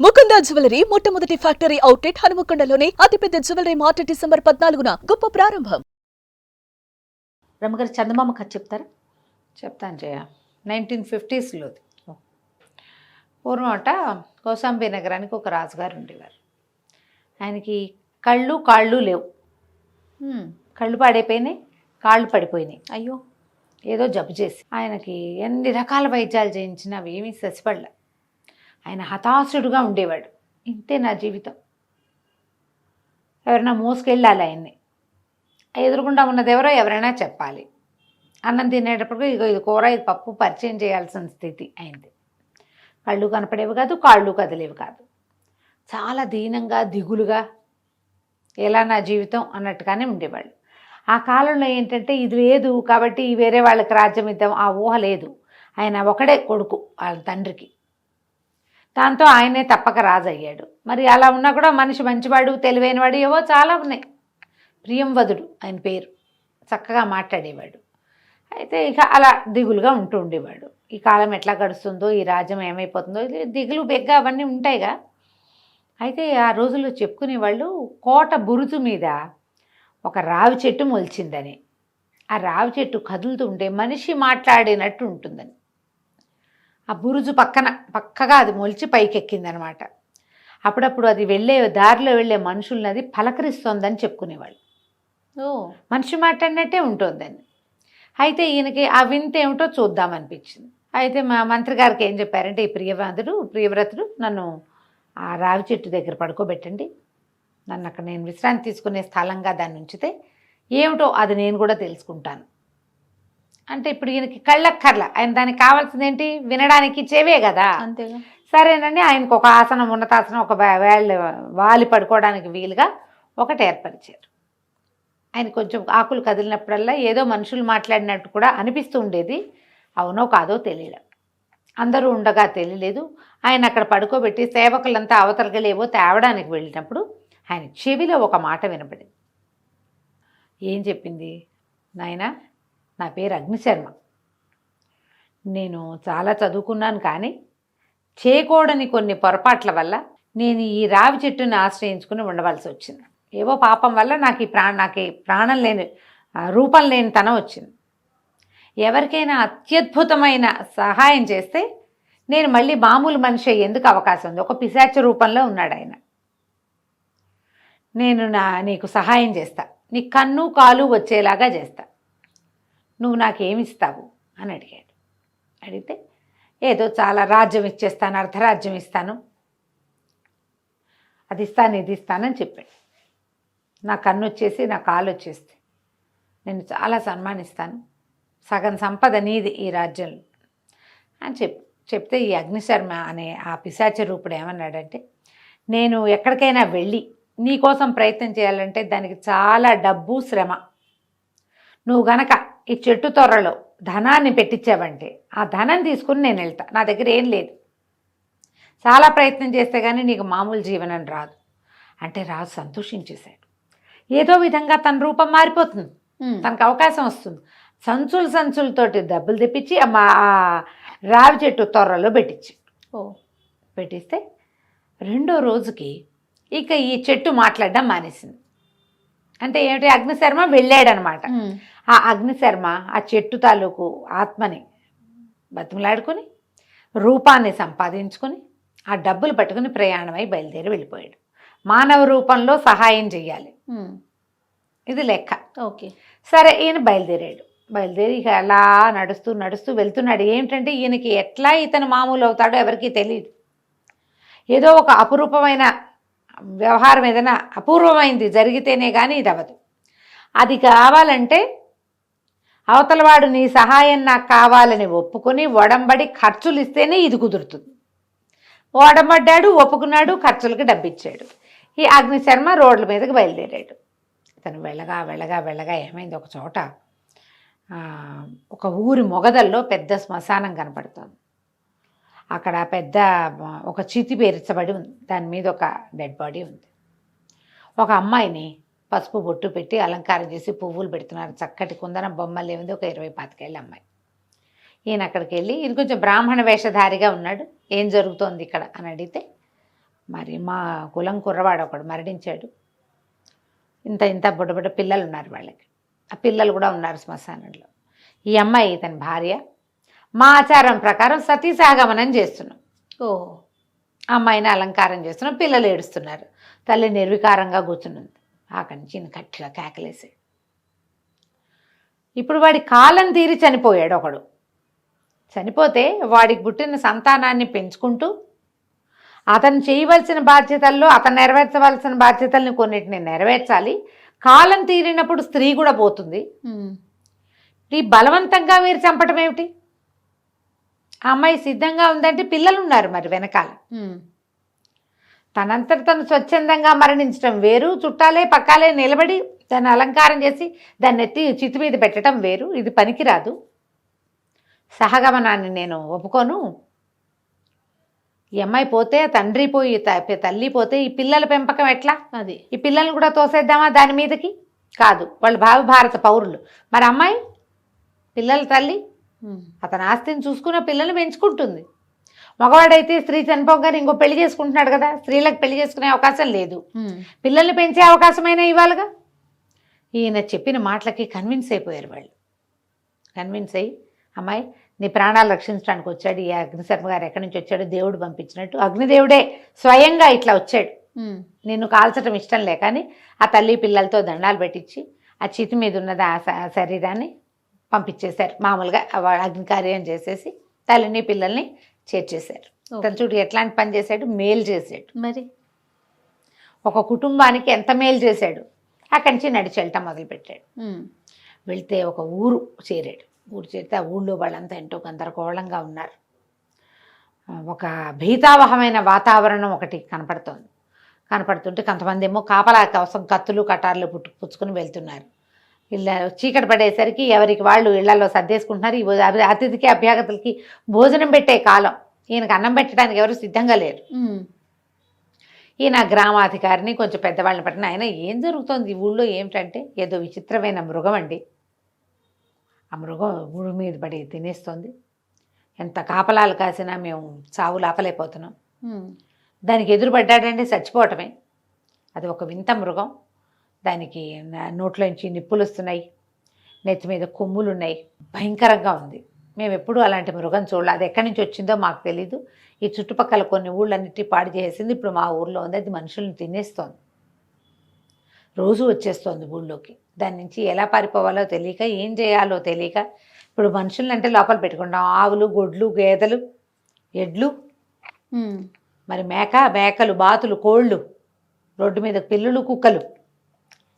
Mukunda jewellery మొట్టమొదటి factory outlet హనుమకొండలోనే అతిపెద్ద jewellery mart December 14న గొప్ప ప్రారంభం. రమ్మగారు చందమామ కథ చెప్తారా? చెప్తాను జయ. 1950స్లోది. పూర్వం అట కౌశాంబి నగరానికి ఒక రాజుగారు ఉండేవారు. ఆయనకి కళ్ళు కాళ్ళు లేవు. కళ్ళు పాడైపోయినాయి, కాళ్ళు పడిపోయినాయి. అయ్యో, ఏదో జబ్బు చేసి ఆయనకి ఎన్ని రకాల వైద్యాలు చేయించినా అవి ఏమీ ససిపడలే. ఆయన హతాశుడుగా ఉండేవాడు. ఇంతే నా జీవితం, ఎవరైనా మోసుకెళ్ళాలి ఆయన్ని, ఎదురుగుండా ఉన్నది ఎవరో ఎవరైనా చెప్పాలి. అన్నం తినేటప్పుడు ఇగో ఇది కూర, ఇది పప్పు పరిచయం చేయాల్సిన స్థితి అయింది. కళ్ళు కనపడేవి కాదు, కాళ్ళు కదిలేవి కాదు. చాలా దీనంగా దిగులుగా ఎలా నా జీవితం అన్నట్టుగానే ఉండేవాళ్ళు. ఆ కాలంలో ఏంటంటే ఇది లేదు కాబట్టి వేరే వాళ్ళకి రాజ్యం ఇద్దాం ఆ ఊహ లేదు. ఆయన ఒకడే కొడుకు వాళ్ళ తండ్రికి, దాంతో ఆయనే తప్పక రాజు అయ్యాడు. మరి అలా ఉన్నా కూడా మనిషి మంచివాడు, తెలివైనవాడు, ఏవో చాలా ఉన్నాయి. ప్రియంవదుడు ఆయన పేరు, చక్కగా మాట్లాడేవాడు. అయితే ఇక అలా దిగులుగా ఉంటూ ఉండేవాడు. ఈ కాలం ఎట్లా గడుస్తుందో, ఈ రాజ్యం ఏమైపోతుందో, దిగులు బెగ్గ అవన్నీ ఉంటాయిగా. అయితే ఆ రోజుల్లో చెప్పుకునేవాళ్ళు కోట బురుజు మీద ఒక రావి చెట్టు మొలిచిందని, ఆ రావి చెట్టు కదులుతూ ఉంటే మనిషి మాట్లాడినట్టు ఉంటుందని. ఆ బురుజు పక్కగా అది మొలిచి పైకెక్కిందనమాట. అప్పుడప్పుడు అది దారిలో వెళ్ళే మనుషుల్ని అది పలకరిస్తోందని చెప్పుకునేవాళ్ళు. మనిషి మాట్లాడినట్టే ఉంటుందని. అయితే ఈయనకి ఆ వింత ఏమిటో చూద్దామనిపించింది. అయితే మా మంత్రి గారికి ఏం చెప్పారంటే, ఈ ప్రియవ్రతుడు నన్ను ఆ రావి చెట్టు దగ్గర పడుకోబెట్టండి, నన్ను అక్కడ నేను విశ్రాంతి తీసుకునే స్థలంగా దాన్ని ఉంచితే ఏమిటో అది నేను కూడా తెలుసుకుంటాను అంటే. ఇప్పుడు ఈయనకి కళ్ళక్కర్లా, ఆయన దానికి కావాల్సింది ఏంటి, వినడానికి చెవే కదా. అంతేగా. సరేనండి, ఆయనకు ఒక ఆసనం, ఉన్నతాసనం, ఒక వాలి పడుకోవడానికి వీలుగా ఒకటి ఏర్పరిచారు. ఆయన కొంచెం ఆకులు కదిలినప్పుడల్లా ఏదో మనుషులు మాట్లాడినట్టు కూడా అనిపిస్తూ ఉండేది. అవునో కాదో తెలియలేదు, అందరూ ఉండగా తెలియలేదు. ఆయన అక్కడ పడుకోబెట్టి సేవకులంతా అవతలకెళ్ళి ఏవో తేవడానికి వెళ్ళినప్పుడు ఆయన చెవిలో ఒక మాట వినపడింది. ఏం చెప్పింది? నాయనా, నా పేరు అగ్నిశర్మ, నేను చాలా చదువుకున్నాను, కానీ చేయకూడని కొన్ని పొరపాట్ల వల్ల నేను ఈ రావి చెట్టుని ఆశ్రయించుకుని ఉండవలసి వచ్చింది. ఏవో పాపం వల్ల నాకు ఈ ప్రాణం లేని, రూపం లేని తనం వచ్చింది. ఎవరికైనా అత్యద్భుతమైన సహాయం చేస్తే నేను మళ్ళీ మామూలు మనిషి అయ్యేందుకు అవకాశం ఉంది. ఒక పిశాచ రూపంలో ఉన్నాడు ఆయన. నేను నీకు సహాయం చేస్తా, నీ కన్ను కాలు వచ్చేలాగా చేస్తా, నువ్వు నాకేమిస్తావు అని అడిగాడు. అడిగితే ఏదో చాలా రాజ్యం ఇచ్చేస్తాను, అర్ధరాజ్యం ఇస్తాను, అది ఇస్తాను, ఇది ఇస్తానని చెప్పాడు. నా కన్ను వచ్చేసి నా కాలు వచ్చేస్తే నేను చాలా సన్మానిస్తాను, సగం సంపద నీది ఈ రాజ్యంలో అని చెప్తే ఈ అగ్నిశర్మ అనే ఆ పిశాచ రూపుడు ఏమన్నాడంటే, నేను ఎక్కడికైనా వెళ్ళి నీకోసం ప్రయత్నం చేయాలంటే దానికి చాలా డబ్బు, శ్రమ. నువ్వు గనక ఈ చెట్టు తొర్రలో ధనాన్ని పెట్టించావంటే ఆ ధనం తీసుకుని నేను వెళ్తా, నా దగ్గర ఏం లేదు, చాలా ప్రయత్నం చేస్తే కానీ నీకు మామూలు జీవనం రాదు అంటే. రాజు సంతోషించేశాడు. ఏదో విధంగా తన రూపం మారిపోతుంది, తనకు అవకాశం వస్తుంది. సంచులతోటి డబ్బులు తెప్పించి ఆ రావి చెట్టు తొర్రలో పెట్టిస్తే రెండో రోజుకి ఇక ఈ చెట్టు మాట్లాడడం మానేసింది. అంటే ఏమిటి, అగ్నిశర్మ వెళ్ళాడనమాట. ఆ అగ్నిశర్మ ఆ చెట్టు తాలూకు ఆత్మని బతిమలాడుకొని రూపాన్ని సంపాదించుకొని ఆ డబ్బులు పట్టుకుని ప్రయాణమై బయలుదేరి వెళ్ళిపోయాడు. మానవ రూపంలో సహాయం చెయ్యాలి, ఇది లెక్క. ఓకే, సరే, ఈయన బయలుదేరి ఇక అలా నడుస్తూ వెళ్తున్నాడు. ఏమిటంటే ఈయనకి ఎట్లా ఇతను మామూలు అవుతాడో ఎవరికీ తెలియదు. ఏదో ఒక అపురూపమైన వ్యవహారం, ఏదైనా అపూర్వమైంది జరిగితేనే కానీ ఇది అవ్వదు. అది కావాలంటే అవతలవాడు నీ సహాయం నాకు కావాలని ఒప్పుకొని ఒడంబడి ఖర్చులు ఇస్తేనే ఇది కుదురుతుంది. ఒడంబడ్డాడు, ఒప్పుకున్నాడు, ఖర్చులకి డబ్బిచ్చాడు. ఈ అగ్నిశర్మ రోడ్ల మీదకి బయలుదేరాడు. తను వెళ్ళగా ఏమైంది, ఒక చోట ఒక ఊరి మొగదల్లో పెద్ద శ్మశానం కనపడుతుంది. అక్కడ పెద్ద ఒక చితి పేర్చబడి ఉంది, దాని మీద ఒక డెడ్ బాడీ ఉంది. ఒక అమ్మాయిని పసుపు బొట్టు పెట్టి అలంకారం చేసి పువ్వులు పెడుతున్నారు. చక్కటి కుందన బొమ్మలు ఏముంది, ఒక 20-25 ఏళ్ళ అమ్మాయి. ఈయన అక్కడికి వెళ్ళి, ఈయన కొంచెం బ్రాహ్మణ వేషధారిగా ఉన్నాడు. ఏం జరుగుతోంది ఇక్కడ అని అడిగితే మరి మా కులం కుర్రవాడు ఒకడు మరణించాడు. ఇంత ఇంత బుడ్డ పిల్లలు ఉన్నారు వాళ్ళకి. ఆ పిల్లలు కూడా ఉన్నారు శ్మశానంలో. ఈ అమ్మాయి ఇతని భార్య. మా ఆచారం ప్రకారం సతీ సహగమనం చేస్తున్నాం. ఓహో. అమ్మాయిని అలంకారం చేస్తున్నాం. పిల్లలు ఏడుస్తున్నారు. తల్లి నిర్వికారంగా కూర్చున్నది. అక్కడి నుంచి ఈయన గట్టిగా కేకలేసాడు. ఇప్పుడు వాడి కాలం తీరి చనిపోయాడు ఒకడు. చనిపోతే వాడికి పుట్టిన సంతానాన్ని పెంచుకుంటూ అతను చేయవలసిన బాధ్యతల్లో అతను నెరవేర్చవలసిన బాధ్యతల్ని కొన్నిటిని నెరవేర్చాలి. కాలం తీరినప్పుడు స్త్రీ కూడా పోతుంది. ఈ బలవంతంగా మీరు చంపటం ఏమిటి? ఆ అమ్మాయి సిద్ధంగా ఉందంటే పిల్లలు ఉన్నారు మరి వెనకాల. తనంతట తను స్వచ్ఛందంగా మరణించడం వేరు, చుట్టాలే పక్కాలే నిలబడి దాన్ని అలంకారం చేసి దాన్ని ఎత్తి చితి మీద పెట్టడం వేరు. ఇది పనికిరాదు. సహగమనాన్ని నేను ఒప్పుకోను. ఈ అమ్మాయి పోతే, తండ్రి పోయి, తల్లి పోతే ఈ పిల్లల పెంపకం ఎట్లా? అది ఈ పిల్లల్ని కూడా తోసేద్దామా దాని మీదకి? కాదు, వాళ్ళు భారత పౌరులు. మరి అమ్మాయి పిల్లల తల్లి, అతని ఆస్తిని చూసుకున్న పిల్లల్ని పెంచుకుంటుంది. మగవాడైతే స్త్రీ చనిపోగానే ఇంకో పెళ్లి చేసుకుంటున్నాడు కదా, స్త్రీలకు పెళ్లి చేసుకునే అవకాశం లేదు. పిల్లల్ని పెంచే అవకాశమైనా ఇవ్వాలిగా. ఈయన చెప్పిన మాటలకి కన్విన్స్ అయిపోయారు వాళ్ళు. కన్విన్స్ అయ్యి, అమ్మాయి నీ ప్రాణాలు రక్షించడానికి వచ్చాడు ఈ అగ్నిశర్మ గారు. ఎక్కడి నుంచి వచ్చాడు? దేవుడు పంపించినట్టు. అగ్నిదేవుడే స్వయంగా ఇట్లా వచ్చాడు. నిన్ను కాల్చడం ఇష్టం లేక అని ఆ తల్లి పిల్లలతో దండాలు పెట్టించి ఆ చితి మీద ఉన్నది ఆ శరీరాన్ని పంపించేశారు. మామూలుగా అగ్నికార్యం చేసేసి తల్లిని పిల్లల్ని చేర్చేశారు. తన చుట్టూ ఎట్లాంటి పని చేశాడు? మేలు చేశాడు. మరి ఒక కుటుంబానికి ఎంత మేలు చేశాడు. అక్కడి నుంచి నడిచి వెళ్ళటం మొదలుపెట్టాడు. వెళ్తే ఒక ఊరు చేరాడు. ఊరు చేరితే ఆ ఊళ్ళో వాళ్ళంతా ఎంతో గందరగోళంగా ఉన్నారు. ఒక భీతావహమైన వాతావరణం ఒకటి కనపడుతుంటే కొంతమంది ఏమో కాపలా కోసం కత్తులు కటార్లు పుచ్చుకుని వెళ్తున్నారు. ఇళ్ళ చీకటి పడేసరికి ఎవరికి వాళ్ళు ఇళ్లలో సర్దేసుకుంటున్నారు. ఈ అతిథికి అభ్యాగతులకి భోజనం పెట్టే కాలం. ఈయనకు అన్నం పెట్టడానికి ఎవరు సిద్ధంగా లేరు. ఈయన గ్రామాధికారిని కొంచెం పెద్దవాళ్ళని పట్టిన ఆయన, ఏం జరుగుతోంది ఈ ఊళ్ళో ఏమిటంటే, ఏదో విచిత్రమైన మృగం అండి. ఆ మృగం ఊరి మీద పడి తినేస్తోంది. ఎంత కాపలాలు కాసినా మేము చావులు ఆపలేకపోతున్నాం. దానికి ఎదురుపడ్డాడంటే చచ్చిపోవటమే. అది ఒక వింత మృగం. దానికి నోట్లోంచి నిప్పులు వస్తున్నాయి, నెత్తి మీద కొమ్ములు ఉన్నాయి, భయంకరంగా ఉంది. మేము ఎప్పుడూ అలాంటి మృగం చూడాలి. అది ఎక్కడి నుంచి వచ్చిందో మాకు తెలీదు. ఈ చుట్టుపక్కల కొన్ని ఊళ్ళన్నిటి పాడు చేసేసింది. ఇప్పుడు మా ఊర్లో ఉంది. అది మనుషుల్ని తినేస్తోంది. రోజు వచ్చేస్తోంది ఊళ్ళోకి. దాని నుంచి ఎలా పారిపోవాలో తెలియక, ఏం చేయాలో తెలియక ఇప్పుడు మనుషుల్ని అంటే లోపల పెట్టుకుంటాం. ఆవులు, గొడ్లు, గేదెలు, ఎడ్లు, మరి మేకలు, బాతులు, కోళ్ళు, రోడ్డు మీద పిల్లులు, కుక్కలు.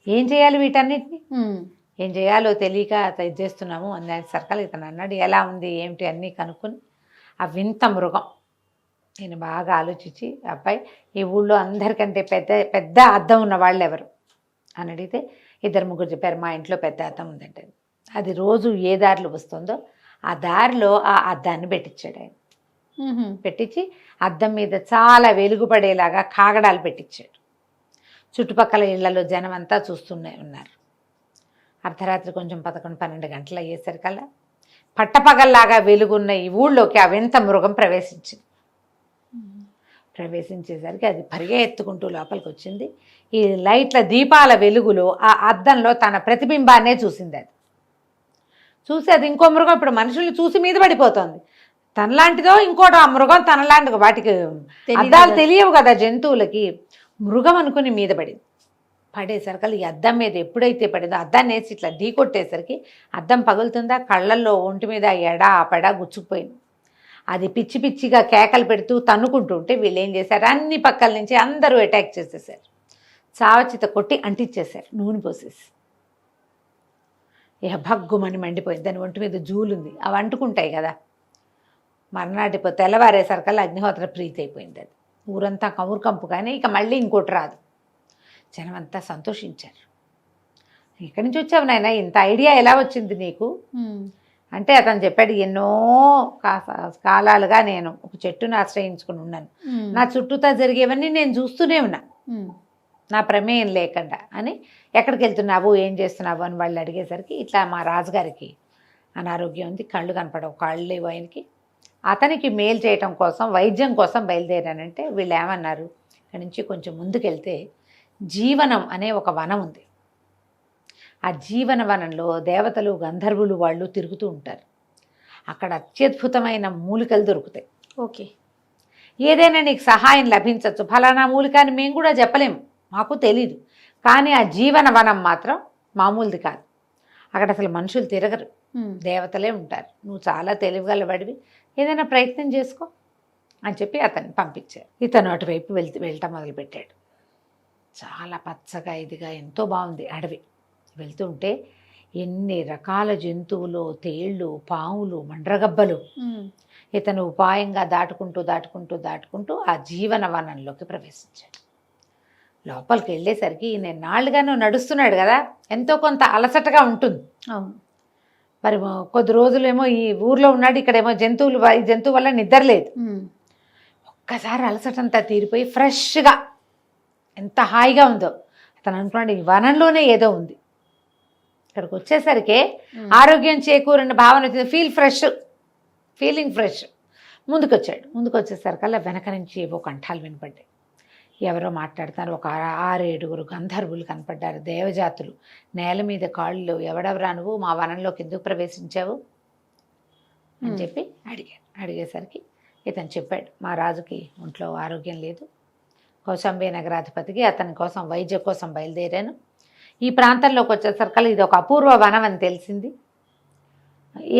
ఏం చేయాలి వీటన్నిటిని? ఏం చేయాలో తెలియక ఇది చేస్తున్నాము అని సర్కల్ ఇతను అన్నాడు. ఎలా ఉంది ఏమిటి అన్నీ కనుక్కొని ఆ వింత మృగం నేను బాగా ఆలోచించి, అబ్బాయి ఈ ఊళ్ళో అందరికంటే పెద్ద అద్దం ఉన్న వాళ్ళు ఎవరు అని అడిగితే 2-3 చెప్పారు. మా ఇంట్లో పెద్ద అద్దం ఉందంటే, అది రోజు ఏ దారిలో వస్తుందో ఆ దారిలో ఆ అద్దాన్ని పెట్టించాడు ఆయన. పెట్టించి అద్దం మీద చాలా వెలుగుపడేలాగా కాగడాలు పెట్టించాడు. చుట్టుపక్కల ఇళ్లలో జనం అంతా చూస్తూనే ఉన్నారు. అర్ధరాత్రి కొంచెం 11-12 గంటలు అయ్యేసరికల్లా పట్టపగల్లాగా వెలుగున్న ఈ ఊళ్ళోకి ఆ వింత మృగం ప్రవేశించేసరికి అది పరిగెత్తుకుంటూ లోపలికి వచ్చింది. ఈ లైట్ల దీపాల వెలుగులో ఆ అద్దంలో తన ప్రతిబింబాన్నే చూసింది. అది చూసి అది ఇంకో మృగం ఇప్పుడు మనుషుల్ని చూసి మీద పడిపోతుంది. తనలాంటిదో ఇంకోటి ఆ మృగం తనలాంటి, వాటికి అద్దాలు తెలియవు కదా జంతువులకి. మృగం అనుకుని మీద పడేసరికి ఈ అద్దం మీద ఎప్పుడైతే పడిందో అద్దాన్ని వేసి ఇట్లా ఢీ కొట్టేసరికి అద్దం పగులుతుందా, కళ్ళల్లో ఒంటి మీద పెడా గుచ్చుకుపోయింది. అది పిచ్చి పిచ్చిగా కేకలు పెడుతూ తన్నుకుంటుంటే వీళ్ళు ఏం చేశారు, అన్ని పక్కల నుంచి అందరూ అటాక్ చేసేసారు. చావచిత కొట్టి అంటించేశారు నూనె పోసేసి. ఇక భగ్గుమని మండిపోయింది. దాని ఒంటి మీద జూలుంది, అవి అంటుకుంటాయి కదా. మర్నాటి తెల్లవారేసరికల్లా అగ్నిహోత్ర ప్రీతి అయిపోయింది. అది ఊరంతా కమురు కంపు, కానీ ఇక మళ్ళీ ఇంకోటి రాదు. జనం అంతా సంతోషించారు. ఎక్కడి నుంచి వచ్చావు నాయన, ఇంత ఐడియా ఎలా వచ్చింది నీకు అంటే అతను చెప్పాడు, ఎన్నో కాలాలుగా నేను ఒక చెట్టును ఆశ్రయించుకుని ఉన్నాను. నా చుట్టూతా జరిగేవన్నీ నేను చూస్తూనే ఉన్నా, నా ప్రమేయం లేకుండా అని. ఎక్కడికి వెళ్తున్నావు, ఏం చేస్తున్నావు అని వాళ్ళు అడిగేసరికి, ఇట్లా మా రాజుగారికి అనారోగ్యం ఉంది, కళ్ళు కనపడవు, కాళ్ళు లేవు ఆయనకి, అతనికి మేలు చేయటం కోసం వైద్యం కోసం బయలుదేరానంటే వీళ్ళు ఏమన్నారు, అక్కడి నుంచి కొంచెం ముందుకెళ్తే జీవనం అనే ఒక వనం ఉంది. ఆ జీవన వనంలో దేవతలు గంధర్వులు వాళ్ళు తిరుగుతూ ఉంటారు. అక్కడ అత్యద్భుతమైన మూలికలు దొరుకుతాయి. ఓకే. ఏదైనా నీకు సహాయం లభించవచ్చు. ఫలానా మూలిక అని మేము కూడా చెప్పలేము, మాకు తెలీదు. కానీ ఆ జీవన వనం మాత్రం మామూలుది కాదు. అక్కడ అసలు మనుషులు తిరగరు, దేవతలే ఉంటారు. నువ్వు చాలా తెలివిగలవాడివి, ఏదైనా ప్రయత్నం చేసుకో అని చెప్పి అతన్ని పంపించారు. ఇతను అటువైపు వెళ్ళటం మొదలుపెట్టాడు. చాలా పచ్చగా ఇదిగా ఎంతో బాగుంది అడవి. వెళ్తుంటే ఎన్ని రకాల జంతువులు, తేళ్ళు, పాములు, మండ్రగబ్బలు. ఇతను ఉపాయంగా దాటుకుంటూ ఆ జీవన వనంలోకి ప్రవేశించాడు. లోపలికి వెళ్ళేసరికి ఈయన నాళ్ళుగాను నడుస్తున్నాడు కదా, ఎంతో కొంత అలసటగా ఉంటుంది. అవును. మరి కొద్ది రోజులేమో ఈ ఊర్లో ఉన్నాడు, ఇక్కడేమో ఈ జంతువు వల్ల నిద్ర లేదు. ఒక్కసారి అలసటంతా తీరిపోయి ఫ్రెష్గా ఎంత హాయిగా ఉందో అతను అనుకున్నాడు, ఈ వనంలోనే ఏదో ఉంది. ఇక్కడికి వచ్చేసరికి ఆరోగ్యం చేకూరిన భావన వచ్చింది. Feeling fresh. ముందుకు వచ్చేసరికల్లా వెనక నుంచి ఏవో కంఠాలు వినపడ్డాయి. ఎవరో మాట్లాడుతున్నారు. ఒక 6-7 గంధర్వులు కనపడ్డారు, దేవజాతులు. నేల మీద కాళ్ళు, ఎవడెవరా నువ్వు, మా వనంలోకి ఎందుకు ప్రవేశించావు అని చెప్పి అడిగేసరికి ఇతను చెప్పాడు, మా రాజుకి ఒంట్లో ఆరోగ్యం లేదు, కౌశాంబి నగరాధిపతికి అతని కోసం వైద్య కోసం బయలుదేరాను. ఈ ప్రాంతంలోకి వచ్చేసరికల్లా ఇది ఒక అపూర్వ వనం అని తెలిసింది.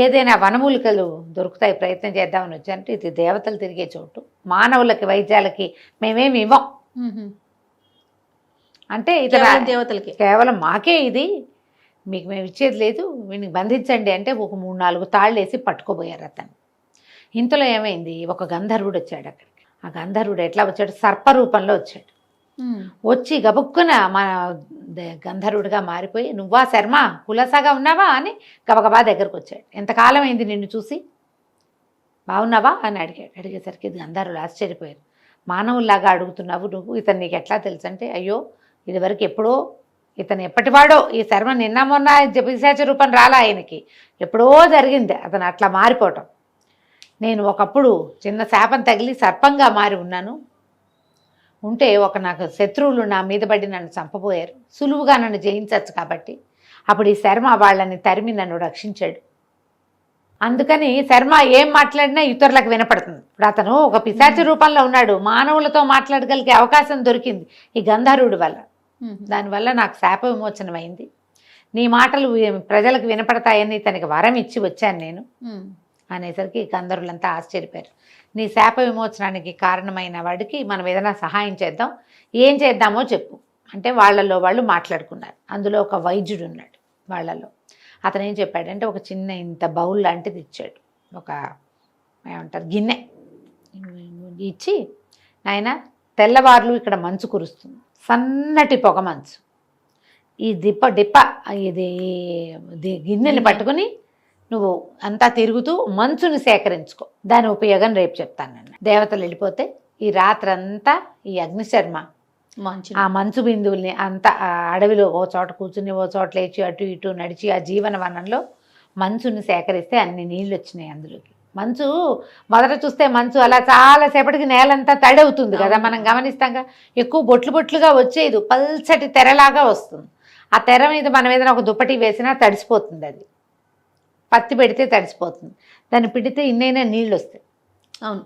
ఏదైనా వనమూలికలు దొరుకుతాయి, ప్రయత్నం చేద్దామని వచ్చానంటే ఇది దేవతలు తిరిగే చోటు, మానవులకి వైద్యాలకి మేమేమి ఇవ్వం అంటే ఇతర దేవతలకి కేవలం మాకే ఇది, మీకు మేము ఇచ్చేది లేదు, వీడిని బంధించండి అంటే ఒక 3-4 తాళ్ళు వేసి పట్టుకోబోయారు అతను. ఇంతలో ఏమైంది, ఒక గంధర్వుడు వచ్చాడు అక్కడికి. ఆ గంధర్వుడు ఎట్లా వచ్చాడు, సర్పరూపంలో వచ్చాడు. వచ్చి గబుక్కున మన గంధర్వుడిగా మారిపోయి, నువ్వా శర్మ, కులసాగా ఉన్నావా అని గబగబా దగ్గరకు వచ్చాడు. ఎంతకాలం అయింది నిన్ను చూసి, బాగున్నావా అని అడిగేసరికి ఇది గంధర్వులు ఆశ్చర్యపోయారు. మానవుల్లాగా అడుగుతున్నావు నువ్వు, ఇతను నీకు ఎట్లా తెలుసు అంటే, అయ్యో ఇదివరకు ఎప్పుడో, ఇతను ఎప్పటివాడో, ఈ శర్మ నిన్న మొన్న పిశాచ రూపం రాలా ఆయనకి, ఎప్పుడో జరిగింది అతను అట్లా మారిపోవటం. నేను ఒకప్పుడు చిన్న శాపం తగిలి సర్పంగా మారి ఉన్నాను, ఉంటే నాకు శత్రువులు నా మీద పడి నన్ను చంపబోయారు, సులువుగా నన్ను జయించవచ్చు కాబట్టి అప్పుడు ఈ శర్మ వాళ్ళని తరిమి నన్ను రక్షించాడు. అందుకని శర్మ ఏం మాట్లాడినా ఇతరులకు వినపడుతుంది. ఇప్పుడు అతను ఒక పిశాచ రూపంలో ఉన్నాడు, మానవులతో మాట్లాడగలిగే అవకాశం దొరికింది ఈ గంధర్వుడి వల్ల. దానివల్ల నాకు శాప విమోచనం అయింది, నీ మాటలు ప్రజలకు వినపడతాయని తనకి వరం ఇచ్చి వచ్చాను నేను అనేసరికి గంధర్వులంతా ఆశ్చర్యపోయారు. నీ శాప విమోచనానికి కారణమైన వాడికి మనం ఏదైనా సహాయం చేద్దాం, ఏం చేద్దామో చెప్పు అంటే వాళ్ళలో వాళ్ళు మాట్లాడుకున్నారు. అందులో ఒక వైద్యుడు ఉన్నాడు వాళ్ళలో. అతను ఏం చెప్పాడంటే, ఒక చిన్న ఇంత బౌల్ లాంటిది ఇచ్చాడు, ఒక ఏమంటారు గిన్నె ఇచ్చి, నాయన తెల్లవార్లు ఇక్కడ మంచు కురుస్తుంది, సన్నటి పొగ మంచు, ఈ డిప్ప ఇది గిన్నెని పట్టుకుని నువ్వు అంతా తిరుగుతూ మంచుని సేకరించుకో, దాని ఉపయోగం రేపు చెప్తానన్న. దేవతలు వెళ్ళిపోతే ఈ రాత్రంతా ఈ అగ్నిశర్మ ఆ మంచు బిందువుల్ని అంతా అడవిలో ఓ చోట కూర్చుని ఓ చోట లేచి అటు ఇటు నడిచి ఆ జీవన వనంలో మంచుని సేకరిస్తే అన్ని నీళ్ళు వచ్చినాయి అందులోకి. మంచు మొదట చూస్తే మంచు అలా చాలాసేపటికి నేలంతా తడి అవుతుంది కదా, మనం గమనిస్తాంగా. ఎక్కువ బొట్లుగా వచ్చేది, పల్చటి తెరలాగా వస్తుంది. ఆ తెర మీద మనం ఏదైనా ఒక దుప్పటి వేసినా తడిసిపోతుంది, అది పత్తి పెడితే తడిసిపోతుంది, దాన్ని పిడితే ఇన్నైనా నీళ్ళు వస్తాయి. అవును,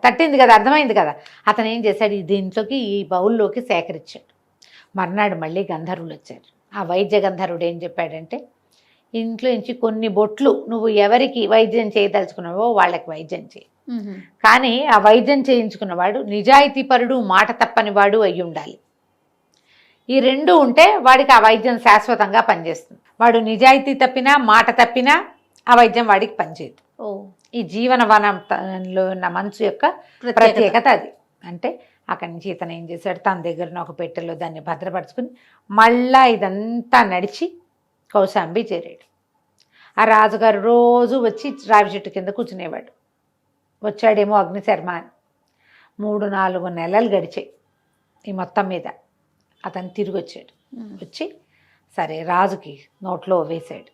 తట్టింది కదా, అర్థమైంది కదా. అతను ఏం చేశాడు, దీంట్లోకి ఈ బౌల్లోకి సేకరించాడు. మర్నాడు మళ్ళీ గంధర్వులు వచ్చారు. ఆ వైద్య గంధర్వుడు ఏం చెప్పాడంటే, ఇంట్లో నుంచి కొన్ని బొట్లు నువ్వు ఎవరికి వైద్యం చేయదలుచుకున్నావో వాళ్ళకి వైద్యం చేయి, కానీ ఆ వైద్యం చేయించుకున్నవాడు నిజాయితీపరుడు, మాట తప్పని వాడు అయి ఉండాలి. ఈ రెండు ఉంటే వాడికి ఆ వైద్యం శాశ్వతంగా పనిచేస్తుంది. వాడు నిజాయితీ తప్పినా, మాట తప్పినా ఆ వైద్యం వాడికి పనిచేయదు. ఈ జీవన వనంలో ఉన్న మంచు యొక్క ప్రత్యేకత అది. అంటే అక్కడి నుంచి ఇతను ఏం చేశాడు, తన దగ్గర ఒక పెట్టెలో దాన్ని భద్రపరుచుకుని మళ్ళా ఇదంతా నడిచి కౌశాంబి చేరాడు. ఆ రాజుగారు రోజు వచ్చి రావి చెట్టు కింద కూర్చునేవాడు. వచ్చాడేమో అగ్నిశర్మ అని. 3-4 నెలలు గడిచాయి. ఈ మొత్తం మీద అతను తిరిగి వచ్చాడు. వచ్చి సరే రాజుకి నోట్లో వేశాడు.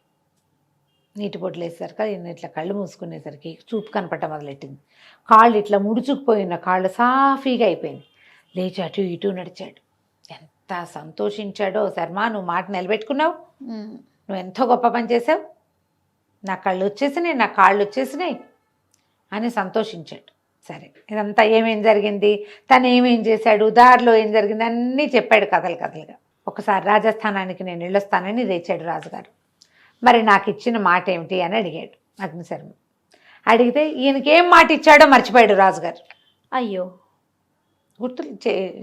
నీటి బొట్లు వేసేసరికి ఈయన ఇట్లా కళ్ళు మూసుకునేసరికి చూపు కనపడటం మొదలెట్టింది. కాళ్ళు ఇట్లా ముడుచుకుపోయిన కాళ్ళు సాఫీగా అయిపోయింది. లేచి అటు ఇటు నడిచాడు. ఎంత సంతోషించాడో, శర్మ నువ్వు మాట నిలబెట్టుకున్నావు, నువ్వు ఎంతో గొప్ప పని చేసావు, నా కళ్ళు వచ్చేసినాయి, నా కాళ్ళు వచ్చేసినాయి అని సంతోషించాడు. సరే, ఇదంతా ఏమేం జరిగింది, తను ఏమేం చేశాడు, దారిలో ఏం జరిగింది అన్నీ చెప్పాడు కథలు కథలుగా. ఒకసారి రాజస్థానానికి నేను వెళ్ళొస్తానని లేచాడు రాజుగారు. మరి నాకు ఇచ్చిన మాట ఏమిటి అని అడిగాడు అగ్నిశర్మ. అడిగితే ఈయనకి ఏం మాట ఇచ్చాడో మర్చిపోయాడు రాజుగారు. అయ్యో. గుర్తు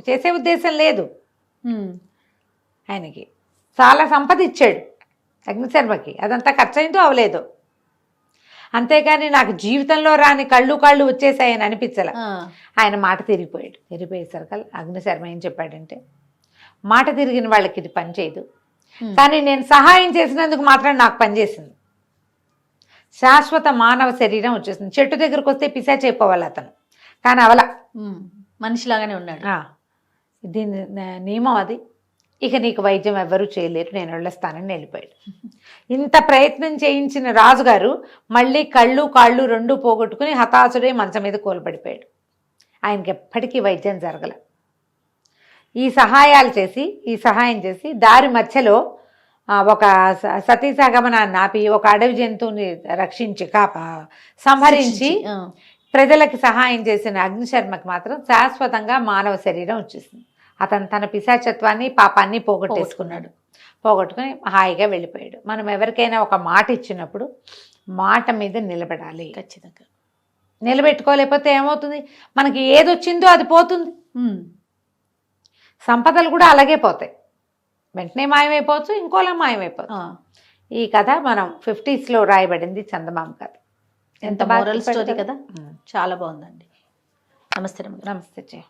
చేసే ఉద్దేశం లేదు ఆయనకి. చాలా సంపద ఇచ్చాడు అగ్నిశర్మకి, అదంతా ఖర్చు అయిందో అవలేదు. అంతేగాని నాకు జీవితంలో రాని కాళ్ళు వచ్చేసాయని అనిపించలే. ఆయన మాట తిరిగిపోయాడు. తిరిగిపోయేసరికి అగ్నిశర్మ ఏం చెప్పాడంటే, మాట తిరిగిన వాళ్ళకి ఇది పని చేయదు, కానీ నేను సహాయం చేసినందుకు మాత్రం నాకు పనిచేసింది. శాశ్వత మానవ శరీరం వచ్చేసింది. చెట్టు దగ్గరకు వస్తే పిశాచి అయిపోవాలి అతను, కానీ అవలా మనిషిలాగానే ఉన్నాడు. దీని నియమం అది. ఇక నీకు వైద్యం ఎవ్వరూ చేయలేరు, నేను వెళ్ళొస్తానని వెళ్ళిపోయాడు. ఇంత ప్రయత్నం చేయించిన రాజుగారు మళ్ళీ కాళ్ళు రెండూ పోగొట్టుకుని హతాశుడై మంచం మీద కూలబడిపోయాడు. ఆయనకి ఎప్పటికీ వైద్యం జరగల. ఈ సహాయం చేసి దారి మధ్యలో ఒక సతీసాగమనాన్ని ఆపి ఒక అడవి జంతువుని రక్షించి సంహరించి ప్రజలకి సహాయం చేసిన అగ్నిశర్మకి మాత్రం శాశ్వతంగా మానవ శరీరం వచ్చేసింది. అతను తన పిశాచత్వాన్ని పాపాన్ని పోగొట్టుకుని హాయిగా వెళ్ళిపోయాడు. మనం ఎవరికైనా ఒక మాట ఇచ్చినప్పుడు మాట మీద నిలబడాలి. ఖచ్చితంగా నిలబెట్టుకోలేకపోతే ఏమవుతుంది, మనకి ఏది వచ్చిందో అది పోతుంది. సంపదలు కూడా అలాగే పోతాయి, వెంటనే మాయమైపోవచ్చు, ఇంకోలా మాయమైపోవచ్చు. ఈ కథ మనం 50s రాయబడింది, చందమామ కథ. ఎంత మోరల్ స్టోరీ కదా, చాలా బాగుందండి. నమస్తే. నమస్తే.